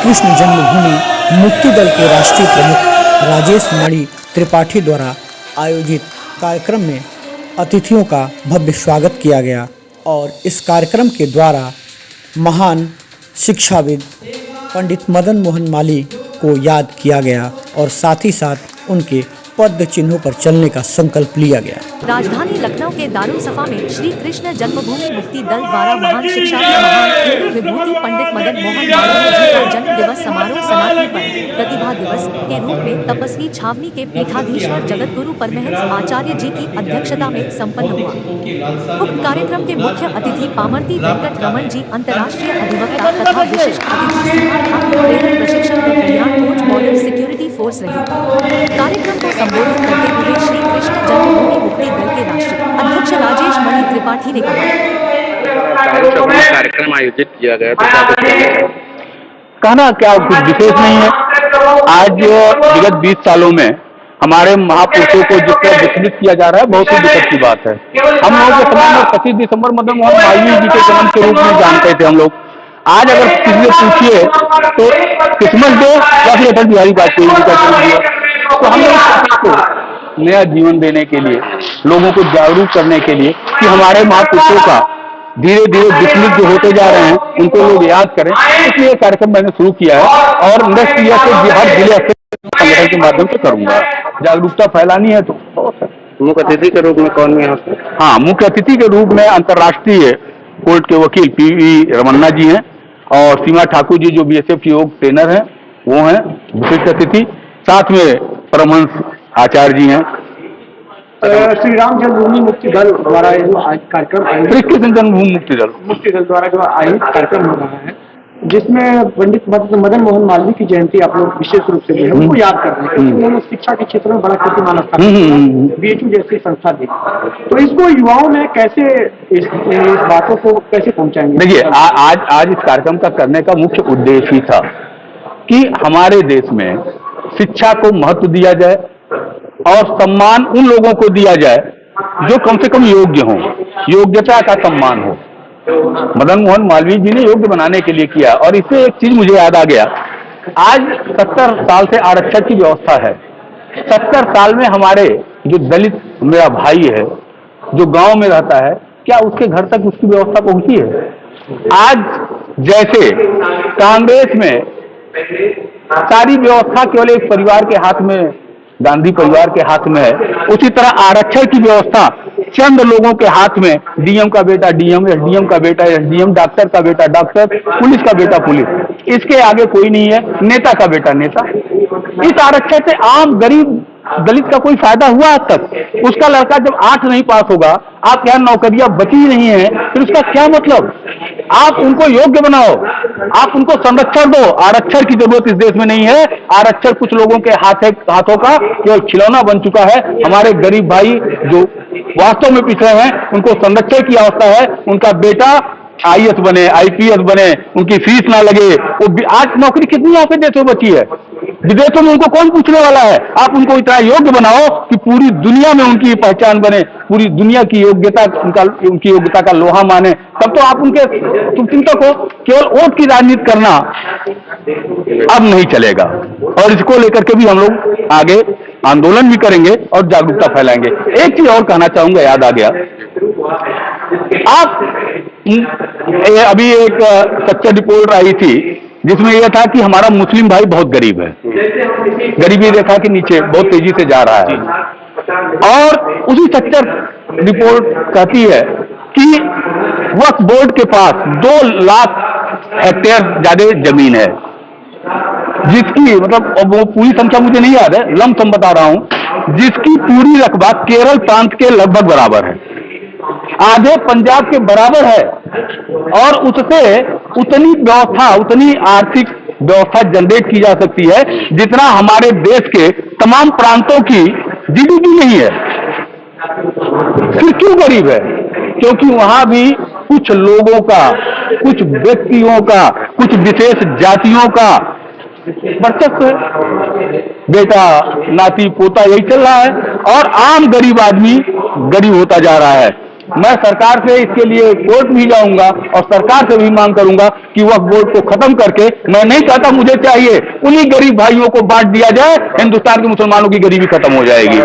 कृष्ण जन्मभूमि मुक्ति दल के राष्ट्रीय प्रमुख राजेश मणि त्रिपाठी द्वारा आयोजित कार्यक्रम में अतिथियों का भव्य स्वागत किया गया और इस कार्यक्रम के द्वारा महान शिक्षाविद पंडित मदन मोहन मालवीय को याद किया गया और साथ ही साथ उनके पद चिन्हों पर चलने का संकल्प लिया गया। राजधानी लखनऊ के दारुल सफा में श्री कृष्ण जन्मभूमि मुक्ति दल द्वारा महान शिक्षा के महान विभूति पंडित मदन मोहन मालवीय जी का जन्म दिवस समारोह सनातन पर प्रतिभा दिवस के रूप में तपस्वी छावनी के पीठाधीश्वर जगत गुरु परमहंस आचार्य जी की अध्यक्षता में संपन्न हुआ। उक्त कार्यक्रम के मुख्य अतिथि पामर्ती वेंकट रमन जी अंतर्राष्ट्रीय अधिवक्ता तथा विशिष्ट अतिथि प्रशिक्षण व कल्याण कोच बॉर्डर सिक्योरिटी फोर्स रही। कार्यक्रम को संबोधित करते हुए श्री कृष्ण जन्मभूमि मुक्ति दल के राष्ट्रीय अध्यक्ष राजेश मणि त्रिपाठी ने कहा, कार्यक्रम आयोजित किया गया कहना क्या कुछ विशेष नहीं है। आज विगत 20 सालों में हमारे महापुरुषों को जिस तरह विस्मृत किया जा रहा है, बहुत ही दुखद की बात है। हम लोग के समय में 25 दिसंबर मदन मोहन मालवीय जी के जन्म के रूप में जानते थे हम लोग। आज अगर किसी से पूछिए तो क्रिसमस डे या फिर अटल बिहारी वाजपेयी जी का जन्म दिवस। तो हम लोग को नया जीवन देने के लिए, लोगों को जागरूक करने के लिए कि हमारे महापुरुषों का धीरे धीरे विस्मृत जो होते जा रहे हैं उनको लोग याद करें, इसलिए कार्यक्रम मैंने शुरू किया है और नेक्स्ट ईयर से हर जिले संगठन के माध्यम से करूंगा। जागरूकता फैलानी है तो बहुत है। मुख्य अतिथि के रूप में कौन यहाँ पे? हाँ, मुख्य अतिथि के रूप में अंतर्राष्ट्रीय कोर्ट के वकील पी.वी. रमन्ना जी हैं और सीमा ठाकुर जी जो बीएसएफ योग ट्रेनर हैं वो हैं विशिष्ट अतिथि। साथ में परमहंस आचार्य जी हैं। श्री राम जन्मभूमि मुक्ति दल द्वारा जो आज कार्यक्रम श्री कृष्ण जन्मभूमि मुक्ति दल द्वारा जो आयोजित कार्यक्रम हो रहा है, जिसमें पंडित मदन मोहन मालवीय की जयंती आप लोग विशेष रूप से जो है उनको याद कर रहे हैं। उन्होंने शिक्षा के क्षेत्र में बड़ा कीर्तिमान स्थापित, बीएचयू जैसी संस्था दी, तो इसको युवाओं में कैसे इस बातों को कैसे पहुंचाएंगे? देखिए, आज इस कार्यक्रम का करने का मुख्य उद्देश्य ही था कि हमारे देश में शिक्षा को महत्व दिया जाए और सम्मान उन लोगों को दिया जाए जो कम से कम योग्य हों, योग्यता का सम्मान हो। मदन मोहन मालवीय जी ने योग्य बनाने के लिए किया और इससे एक चीज मुझे याद आ गया। आज 70 साल से आरक्षण की व्यवस्था है। 70 साल में हमारे जो दलित मेरा भाई है जो गांव में रहता है, क्या उसके घर तक उसकी व्यवस्था पहुंची है? आज जैसे कांग्रेस में सारी व्यवस्था केवल एक परिवार के हाथ में, गांधी परिवार के हाथ में है, उसी तरह आरक्षण की व्यवस्था चंद लोगों के हाथ में, डीएम का बेटा डीएम, एसडीएम का बेटा एसडीएम, डॉक्टर का बेटा डॉक्टर, पुलिस का बेटा पुलिस, इसके आगे कोई नहीं है, नेता का बेटा नेता। इस आरक्षण से आम गरीब दलित का कोई फायदा हुआ आज तक? उसका लड़का जब 8 नहीं पास होगा, आप यहाँ नौकरियां बची नहीं है, फिर उसका क्या मतलब? आप उनको योग्य बनाओ, आप उनको संरक्षण दो। आरक्षण की जरूरत इस देश में नहीं है। आरक्षण कुछ लोगों के हाथों का केवल खिलौना बन चुका है। हमारे गरीब भाई जो वास्तव में पिछड़े हैं उनको संरक्षण की आवश्यकता है। उनका बेटा आईएएस बने, आईपीएस बने, उनकी फीस ना लगे। वो आज नौकरी कितनी आपके देशों में बची है? विदेशों में उनको कौन पूछने वाला है? आप उनको इतना योग्य बनाओ कि पूरी दुनिया में उनकी पहचान बने, पूरी दुनिया की योग्यता उनकी योग्यता का लोहा माने, तब तो आप उनके चिंतक हो। केवल वोट की राजनीति करना अब नहीं चलेगा और इसको लेकर के भी हम लोग आगे आंदोलन भी करेंगे और जागरूकता फैलाएंगे। एक चीज और कहना चाहूंगा, याद आ गया, आप अभी एक सच्चा रिपोर्ट आई थी जिसमें यह था कि हमारा मुस्लिम भाई बहुत गरीब है, गरीबी रेखा के नीचे बहुत तेजी से जा रहा है। और उसी सच्चा रिपोर्ट कहती है कि वक्फ बोर्ड के पास 2 लाख हेक्टेयर ज्यादा जमीन है, जिसकी मतलब वो पूरी संख्या मुझे नहीं याद है, लमसम बता रहा हूं, जिसकी पूरी रकबा केरल प्रांत के लगभग बराबर है, आधे पंजाब के बराबर है। और उससे उतनी व्यवस्था, उतनी आर्थिक व्यवस्था जनरेट की जा सकती है जितना हमारे देश के तमाम प्रांतों की जीडीपी नहीं है। फिर क्यों गरीब है? क्योंकि वहां भी कुछ लोगों का, कुछ व्यक्तियों का, कुछ विशेष जातियों का वर्चस्व है। बेटा नाती पोता यही चल रहा है और आम गरीब आदमी गरीब होता जा रहा है। मैं सरकार से इसके लिए कोर्ट भी जाऊंगा और सरकार से भी मांग करूंगा कि वक्फ बोर्ड को खत्म करके, मैं नहीं चाहता, मुझे चाहिए उन्हीं गरीब भाइयों को बांट दिया जाए, हिंदुस्तान के मुसलमानों की गरीबी खत्म हो जाएगी।